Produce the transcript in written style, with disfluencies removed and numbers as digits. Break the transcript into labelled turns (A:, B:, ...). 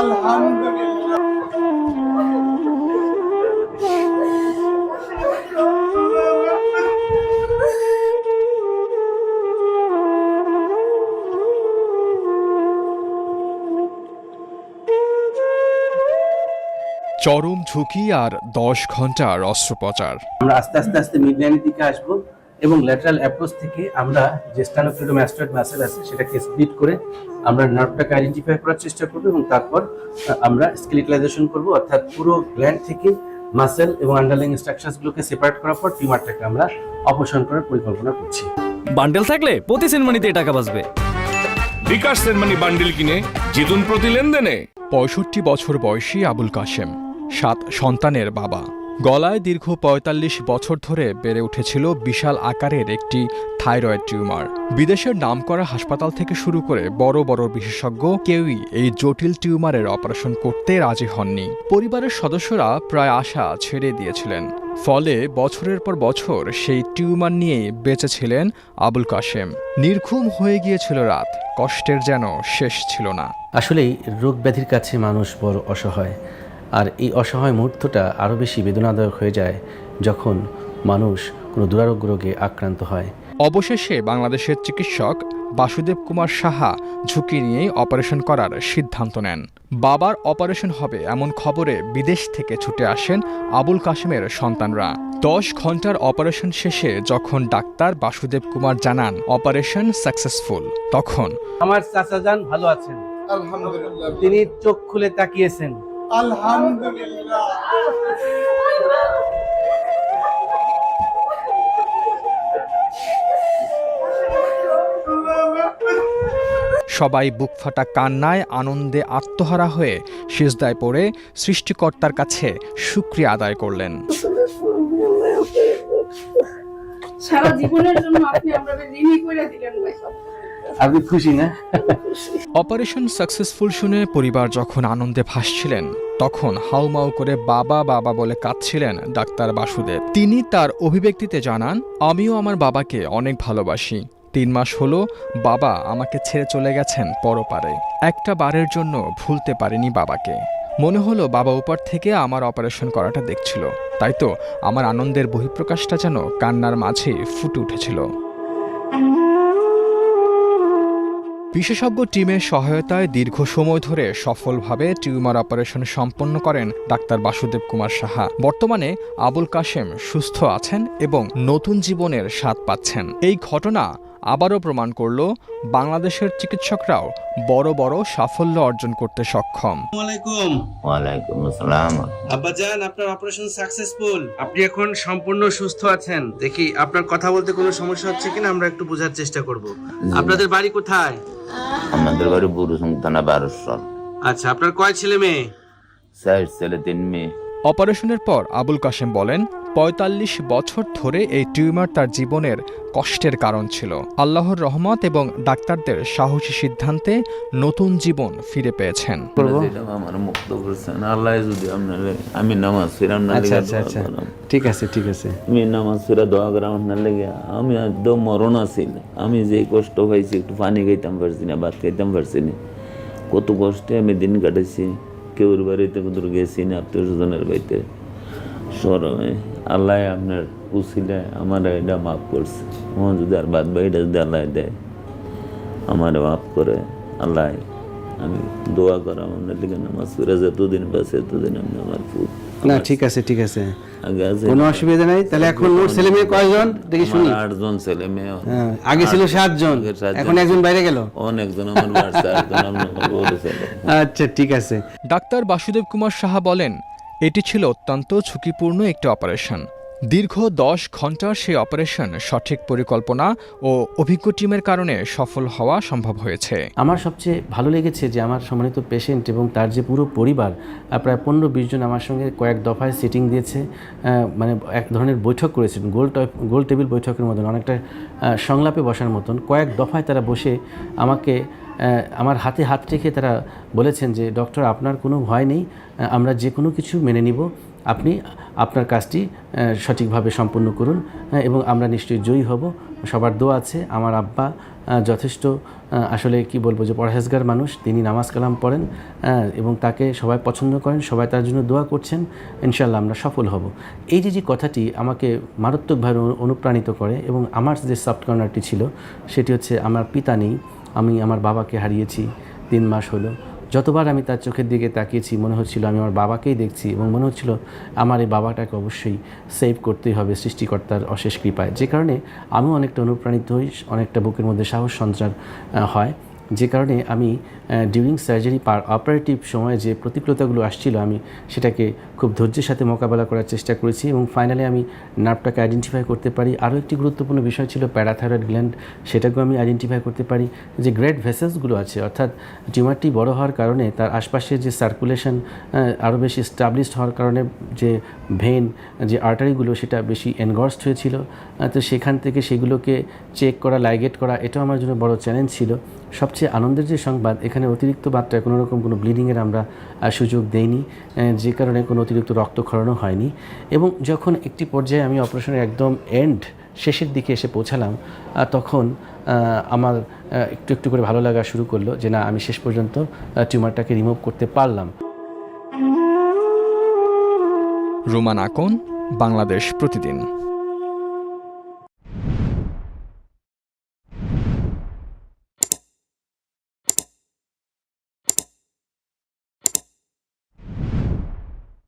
A: আলহামদুলিল্লাহ।
B: চরম ঝুঁকি আর 10 ঘন্টার অস্ত্রোপচার।
C: আমরা আস্তে আস্তে আস্তে মিডলাইনের দিকে আসবো এবং ল্যাটারাল অ্যাপ্রোচ থেকে আমরা যে স্টানোক্লেডোমাস্টয়েড মাসেল আছে সেটাকে স্প্লিট করে আমরা নার্ভটাকে আইডেন্টিফাই করার চেষ্টা করবো এবং তারপর আমরা স্কেলিটালাইজেশন করবো, অর্থাৎ পুরো গ্ল্যান্ড থেকে মাসেল এবং আন্ডারলাইং স্ট্রাকচারসগুলোকে সেপারেট করার পর টিউমারটাকে আমরা অপসারণ করার পরিকল্পনা করছি।
D: বান্ডেল থাকলে প্রতি সেনমানিতে টাকা বাঁচবে।
E: বিকাশ সেনমানি বান্ডিল কিনে জিতুন প্রতি লেনদেনে।
B: 65 বছর বয়সী আবুল কাশেম 7 সন্তানের বাবা। গলায় দীর্ঘ 45 বছর ধরে বেড়ে উঠেছিল বিশাল আকারের একটি থাইরয়েড টিউমার। বিদেশের নামকরা হাসপাতাল থেকে শুরু করে বড় বড় বিশেষজ্ঞ কেউই এই জটিল টিউমারের অপারেশন করতে রাজি হননি। পরিবারের সদস্যরা প্রায় আশা ছেড়ে দিয়েছিলেন। ফলে বছরের পর বছর সেই টিউমার নিয়েই বেঁচেছিলেন আবুল কাশেম। নির্ঘুম হয়ে গিয়েছিল রাত, কষ্টের যেন শেষ ছিল না।
C: আসলেই রোগ ব্যাধির কাছে মানুষ বড় অসহায়, আর এই অসহায় মুহূর্তটা আরও বেশি বেদনাদায়ক হয়ে যায় যখন মানুষ কোনো দুরারোগ্য রোগে আক্রান্ত হয়।
B: অবশেষে বাংলাদেশের চিকিৎসক বাসুদেব কুমার সাহা ঝুঁকি নিয়ে অপারেশন করার সিদ্ধান্ত নেন। বাবার অপারেশন হবে এমন খবরে বিদেশ থেকে ছুটে আসেন আবুল কাশেমের সন্তানরা। 10 ঘন্টার অপারেশন শেষে যখন ডাক্তার বাসুদেব কুমার জানান অপারেশন সাকসেসফুল, তখন
C: আমার চাচাজান ভালো আছেন,
A: আলহামদুলিল্লাহ।
C: তিনি চোখ খুলে তাকিয়েছেন।
A: আলহামদুলিল্লাহ।
B: সবাই বুকফাটা কান্নায় আনন্দে আত্মহারা হয়ে সিজদায় পড়ে সৃষ্টিকর্তার কাছে শুকরিয়া আদায় করলেন।
F: সারা জীবনের জন্য আপনি আমাদের ঋণী করে দিলেন ভাই।
C: আপনি খুশি না?
B: অপারেশন সাকসেসফুল শুনে পরিবার যখন আনন্দে ভাসছিলেন, তখন হাউমাউ করে বাবা বাবা বলে কাঁদছিলেন ডাক্তার বাসুদেব। তিনি তার অভিব্যক্তিতে জানান, আমিও আমার বাবাকে অনেক ভালোবাসি। 3 মাস হলো বাবা আমাকে ছেড়ে চলে গেছেন পরপারে। একটা বারের জন্য ভুলতে পারিনি বাবাকে। মনে হলো বাবা উপর থেকে আমার অপারেশন করাটা দেখছিল, তাই তো আমার আনন্দের বহিঃপ্রকাশটা যেন কান্নার মাঝে ফুটে উঠেছিল। বিশেষজ্ঞ টিমের সহায়তায় দীর্ঘ সময় ধরে সফলভাবে টিউমার অপারেশন সম্পন্ন করেন ডাক্তার বাসুদেব কুমার সাহা। বর্তমানে আবুল কাশেম সুস্থ আছেন এবং নতুন জীবনের স্বাদ পাচ্ছেন। এই ঘটনা আবারও প্রমাণ করল বাংলাদেশের চিকিৎসকরাও বড় বড় সাফল্য অর্জন করতে সক্ষম।
G: ওয়ালাইকুম আসসালাম।
C: আব্বাজান, আপনার অপারেশন সাকসেসফুল। আপনি এখন সম্পূর্ণ সুস্থ আছেন। দেখি আপনার কথা বলতে কোনো সমস্যা হচ্ছে কিনা আমরা একটু বোঝার চেষ্টা করব। আপনাদের বাড়ি কোথায়?
G: আমাদের বাড়ি বুরুসুং থানা 12
C: আচ্ছা, আপনার কয় ছেলে মেয়ে?
G: 4 ছেলে 3 মেয়ে।
B: অপারেশনের পর আবুল কাশেম বলেন, 45 বছর ধরে এই টিউমার তার জীবনের কষ্টের কারণ ছিল। আল্লাহর রহমত এবং ডাক্তারদের সাহসী সিদ্ধান্তে নতুন জীবন ফিরে পেয়েছেন।
G: আমার মুক্ত করছেন আল্লাহ। যদি আপনারে আমি নামাজ ফিরাম না লেগে
C: ঠিক আছে, ঠিক আছে।
G: আমি নামাজ ফিরা দোয়া করাম না লেগে আমি একদম মরণ আছি। আমি যে কষ্ট পাইছি, একটু পানি খাইতাম পারছি না, ভাত খাইতাম পারছি না, কত কষ্টে আমি দিন কাটাইছি। কেউর বাড়িতে কোথাও গেছি না, আত্মীয় স্বজনের বাড়িতে সরমে। আল্লাহ আপনার উসিলে আমার এটা মাফ করছে। আমার যদি আর বাদ বাকিটা যদি আল্লাহ দেয়, আমার মাফ করে আল্লাহ। আমি দোয়া করা আপনার দিকে নামাজ ফিরে যতদিন বাসে এতদিন আমি আমার ফুট
C: না, ঠিক আছে, ঠিক আছে,
G: আগে আছে,
C: কোনো অসুবিধা নাই। তাহলে এখন মোট ছেলে মেয়ে কয়জন দেখি শুনি?
G: 8 জন ছেলে মেয়ে।
C: আগে ছিল 7 জন, এখন একজন বাইরে গেল।
G: অনেকজন আমার বাড়ছে, একজন আমার বড় ছেলে।
C: আচ্ছা, ঠিক আছে।
B: ডাক্তার বাসুদেব কুমার সাহা বলেন, এটি ছিল অত্যন্ত ঝুঁকিপূর্ণ একটি অপারেশন। দীর্ঘ 10 ঘন্টার সেই অপারেশন সঠিক পরিকল্পনা ও অভিজ্ঞ টিমের কারণে সফল হওয়া সম্ভব হয়েছে।
C: আমার সবচেয়ে ভালো লেগেছে যে আমার সম্মানিত পেশেন্ট এবং তার যে পুরো পরিবার, প্রায় 15-20 জন আমার সঙ্গে কয়েক দফায় সিটিং দিয়েছে, মানে এক ধরনের বৈঠক করেছেন, গোল টেবিল বৈঠকের মতন, অনেকটা সংলাপে বসার মতন। কয়েক দফায় তারা বসে আমাকে আমার হাতে হাত রেখে তারা বলেছেন যে ডক্টর, আপনার কোনো ভয় নেই, আমরা যে কোনো কিছু মেনে নিব, আপনি আপনার কাজটি সঠিকভাবে সম্পন্ন করুন এবং আমরা নিশ্চয়ই জয়ী হব। সবার দোয়া আছে। আমার আব্বা যথেষ্ট আসলে কি বলবো যে পরহেজগার মানুষ, তিনি নামাজ কালাম পড়েন এবং তাকে সবাই পছন্দ করেন, সবাই তার জন্য দোয়া করছেন। ইনশাল্লাহ আমরা সফল হব। এই যে কথাটি আমাকে মারাত্মকভাবে অনুপ্রাণিত করে। এবং আমার যে সফট কর্নারটি ছিল সেটি হচ্ছে আমার পিতা নেই, আমি আমার বাবাকে হারিয়েছি 3 মাস হলো। যতবার আমি তার চোখের দিকে তাকিয়েছি মনে হচ্ছিল আমি আমার বাবাকেই দেখছি, এবং মনে হচ্ছিল আমার এই বাবাটাকে অবশ্যই সেভ করতেই হবে সৃষ্টিকর্তার অশেষ কৃপায়। যে কারণে আমিও অনেকটা অনুপ্রাণিত হই, অনেকটা বুকের মধ্যে সাহস সঞ্চার হয়। যে কারণে আমি ডিউরিং সার্জারি অপারেটিভ সময়ে যে প্রতিকূলতাগুলো আসছিল আমি সেটাকে খুব ধৈর্যের সাথে মোকাবেলা করার চেষ্টা করেছি, এবং ফাইনালি আমি নার্ভটাকে আইডেন্টিফাই করতে পারি। আরও একটি গুরুত্বপূর্ণ বিষয় ছিল প্যারাথাইরয়েড গ্ল্যান্ড, সেটাকেও আমি আইডেন্টিফাই করতে পারি। যে গ্রেড ভেসেলসগুলো আছে, অর্থাৎ টিউমারটি বড় হওয়ার কারণে তার আশপাশে যে সার্কুলেশন আরও বেশি স্টাবলিশড হওয়ার কারণে যে ভেন, যে আর্টারিগুলো সেটা বেশি এনগর্সড হয়েছিল। তো সেখান থেকে সেগুলোকে চেক করা, লাইগেট করা, এটাও আমার জন্য বড় চ্যালেঞ্জ ছিল। সবচেয়ে আনন্দের যে সংবাদ, এখানে অতিরিক্ত মাত্রায় কোনো রকম কোনো ব্লিডিংয়ের আমরা সুযোগ দেইনি, যে কারণে কোনো অতিরিক্ত রক্তক্ষরণও হয়নি। এবং যখন একটি পর্যায়ে আমি অপারেশনের একদম শেষের দিকে এসে পৌঁছালাম, তখন আমার একটু একটু করে ভালো লাগা শুরু করলো যে না, আমি শেষ পর্যন্ত টিউমারটাকে রিমুভ করতে পারলাম।
B: রুমান আকন, বাংলাদেশ প্রতিদিন।